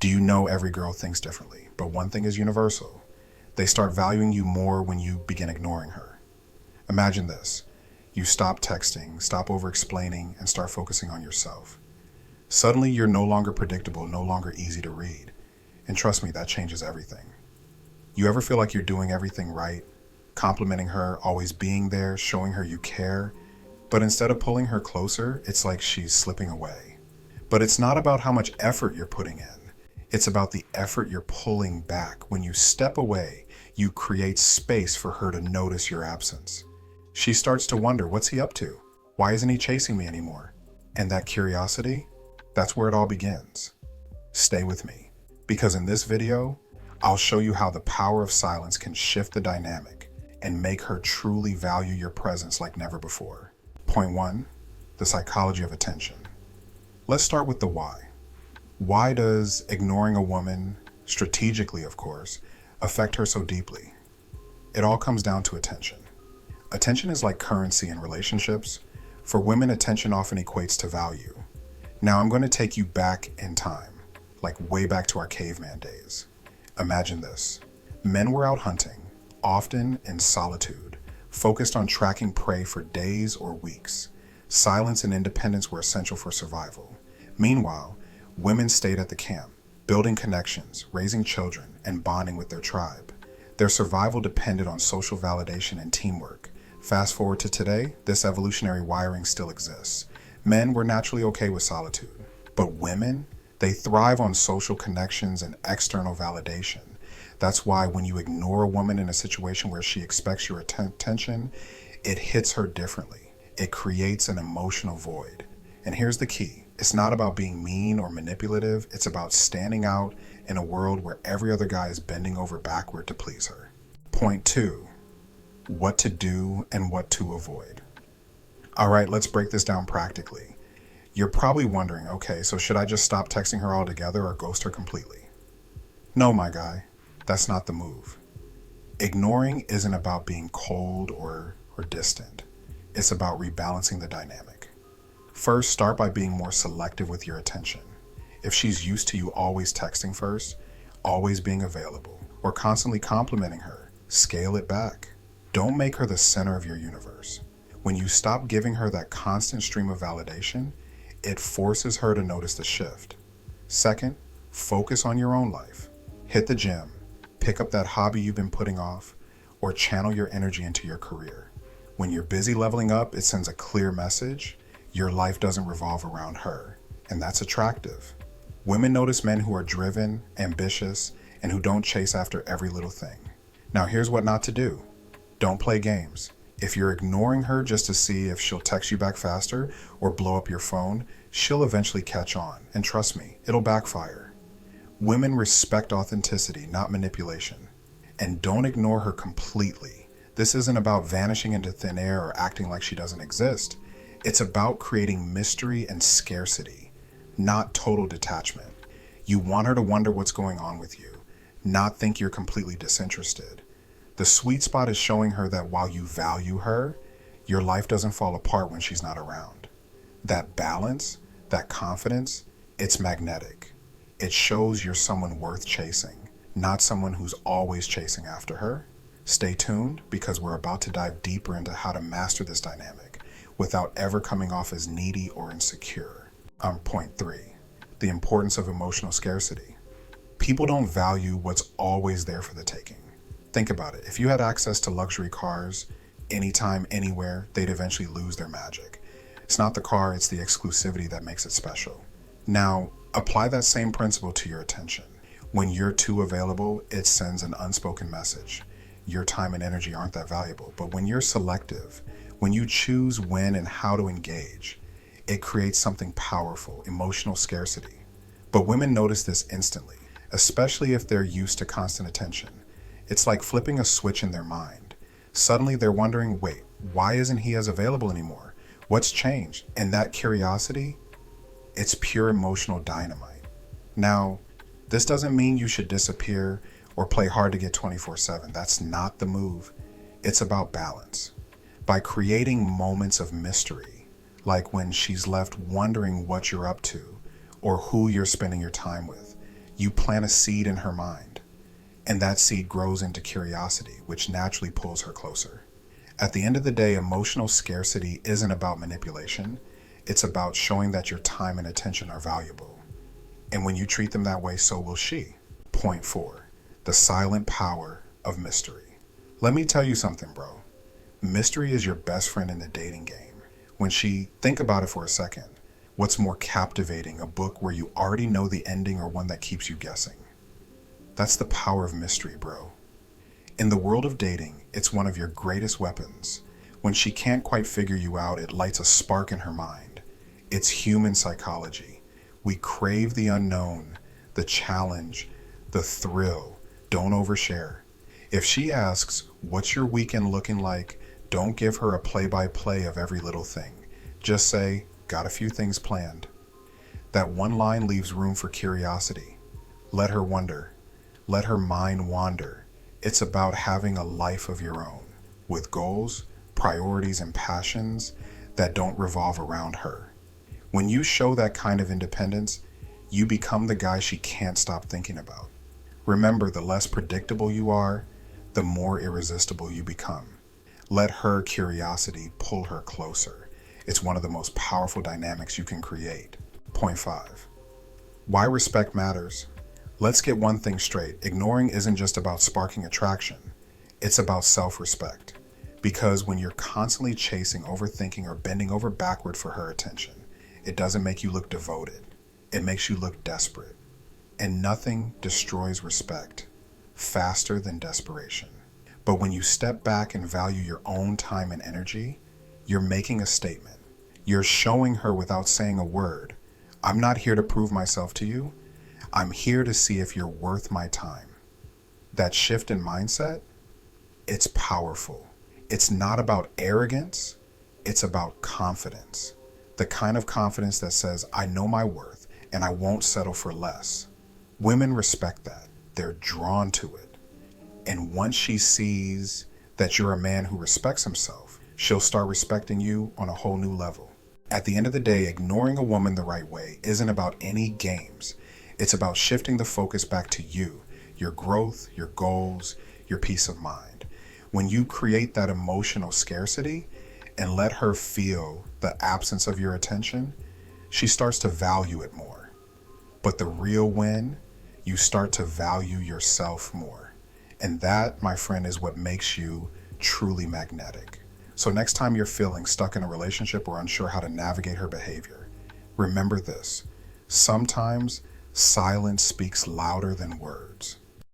Do you know every girl thinks differently? But one thing is universal. They start valuing you more when you begin ignoring her. Imagine this. You stop texting, stop over-explaining, and start focusing on yourself. Suddenly, you're no longer predictable, no longer easy to read. And trust me, that changes everything. You ever feel like you're doing everything right, complimenting her, always being there, showing her you care, but instead of pulling her closer, it's like she's slipping away? But it's not about how much effort you're putting in. It's about the effort you're pulling back. When you step away, you create space for her to notice your absence. She starts to wonder, what's he up to? Why isn't he chasing me anymore? And that curiosity, that's where it all begins. Stay with me, because in this video, I'll show you how the power of silence can shift the dynamic and make her truly value your presence like never before. Point 1, the psychology of attention. Let's start with the why. Why does ignoring a woman, strategically of course, affect her so deeply? It all comes down to attention. Attention is like currency in relationships. For women, attention often equates to value. Now I'm going to take you back in time, like way back to our caveman days. Imagine this. Men were out hunting, often in solitude, focused on tracking prey for days or weeks. Silence and independence were essential for survival. Meanwhile, women stayed at the camp, building connections, raising children, and bonding with their tribe. Their survival depended on social validation and teamwork. Fast forward to today, this evolutionary wiring still exists. Men were naturally okay with solitude, but women, they thrive on social connections and external validation. That's why when you ignore a woman in a situation where she expects your attention, it hits her differently. It creates an emotional void. And here's the key. It's not about being mean or manipulative. It's about standing out in a world where every other guy is bending over backward to please her. Point 2, what to do and what to avoid. All right, let's break this down practically. You're probably wondering, okay, so should I just stop texting her altogether or ghost her completely? No, my guy, that's not the move. Ignoring isn't about being cold or distant. It's about rebalancing the dynamic. First, start by being more selective with your attention. If she's used to you always texting first, always being available, or constantly complimenting her, scale it back. Don't make her the center of your universe. When you stop giving her that constant stream of validation, it forces her to notice the shift. Second, focus on your own life. Hit the gym, pick up that hobby you've been putting off, or channel your energy into your career. When you're busy leveling up, it sends a clear message. Your life doesn't revolve around her, and that's attractive. Women notice men who are driven, ambitious, and who don't chase after every little thing. Now here's what not to do. Don't play games. If you're ignoring her just to see if she'll text you back faster or blow up your phone, she'll eventually catch on. And trust me, it'll backfire. Women respect authenticity, not manipulation. And don't ignore her completely. This isn't about vanishing into thin air or acting like she doesn't exist. It's about creating mystery and scarcity, not total detachment. You want her to wonder what's going on with you, not think you're completely disinterested. The sweet spot is showing her that while you value her, your life doesn't fall apart when she's not around. That balance, that confidence, it's magnetic. It shows you're someone worth chasing, not someone who's always chasing after her. Stay tuned, because we're about to dive deeper into how to master this dynamic without ever coming off as needy or insecure. Point 3, the importance of emotional scarcity. People don't value what's always there for the taking. Think about it. If you had access to luxury cars, anytime, anywhere, they'd eventually lose their magic. It's not the car, it's the exclusivity that makes it special. Now, apply that same principle to your attention. When you're too available, it sends an unspoken message. Your time and energy aren't that valuable. But when you're selective, when you choose when and how to engage, it creates something powerful, emotional scarcity. But women notice this instantly, especially if they're used to constant attention. It's like flipping a switch in their mind. Suddenly they're wondering, wait, why isn't he as available anymore? What's changed? And that curiosity, it's pure emotional dynamite. Now, this doesn't mean you should disappear or play hard to get 24/7. That's not the move. It's about balance. By creating moments of mystery, like when she's left wondering what you're up to or who you're spending your time with, You plant a seed in her mind, and that seed grows into curiosity, which naturally pulls her closer. At the end of the day, emotional scarcity isn't about manipulation. It's about showing that your time and attention are valuable. And when you treat them that way, so will she. Point 4. The silent power of mystery. Let me tell you something, bro. Mystery is your best friend in the dating game. Think about it for a second. What's more captivating, a book where you already know the ending or one that keeps you guessing? That's the power of mystery, bro. In the world of dating, it's one of your greatest weapons. When she can't quite figure you out, it lights a spark in her mind. It's human psychology. We crave the unknown, the challenge, the thrill. Don't overshare. If she asks, "What's your weekend looking like?" don't give her a play-by-play of every little thing. Just say, "Got a few things planned." That one line leaves room for curiosity. Let her wonder. Let her mind wander. It's about having a life of your own, with goals, priorities, and passions that don't revolve around her. When you show that kind of independence, you become the guy she can't stop thinking about. Remember, the less predictable you are, the more irresistible you become. Let her curiosity pull her closer. It's one of the most powerful dynamics you can create. Point 5. Why respect matters. Let's get one thing straight. Ignoring isn't just about sparking attraction. It's about self-respect. Because when you're constantly chasing, overthinking, or bending over backward for her attention, it doesn't make you look devoted. It makes you look desperate. And nothing destroys respect faster than desperation. But when you step back and value your own time and energy, you're making a statement. You're showing her without saying a word, "I'm not here to prove myself to you. I'm here to see if you're worth my time." That shift in mindset, it's powerful. It's not about arrogance, it's about confidence. The kind of confidence that says, "I know my worth and I won't settle for less." Women respect that. They're drawn to it. And once she sees that you're a man who respects himself, she'll start respecting you on a whole new level. At the end of the day, ignoring a woman the right way isn't about any games. It's about shifting the focus back to you, your growth, your goals, your peace of mind. When you create that emotional scarcity and let her feel the absence of your attention, she starts to value it more. But the real win, you start to value yourself more. And that, my friend, is what makes you truly magnetic. So next time you're feeling stuck in a relationship or unsure how to navigate her behavior, remember this. Sometimes silence speaks louder than words.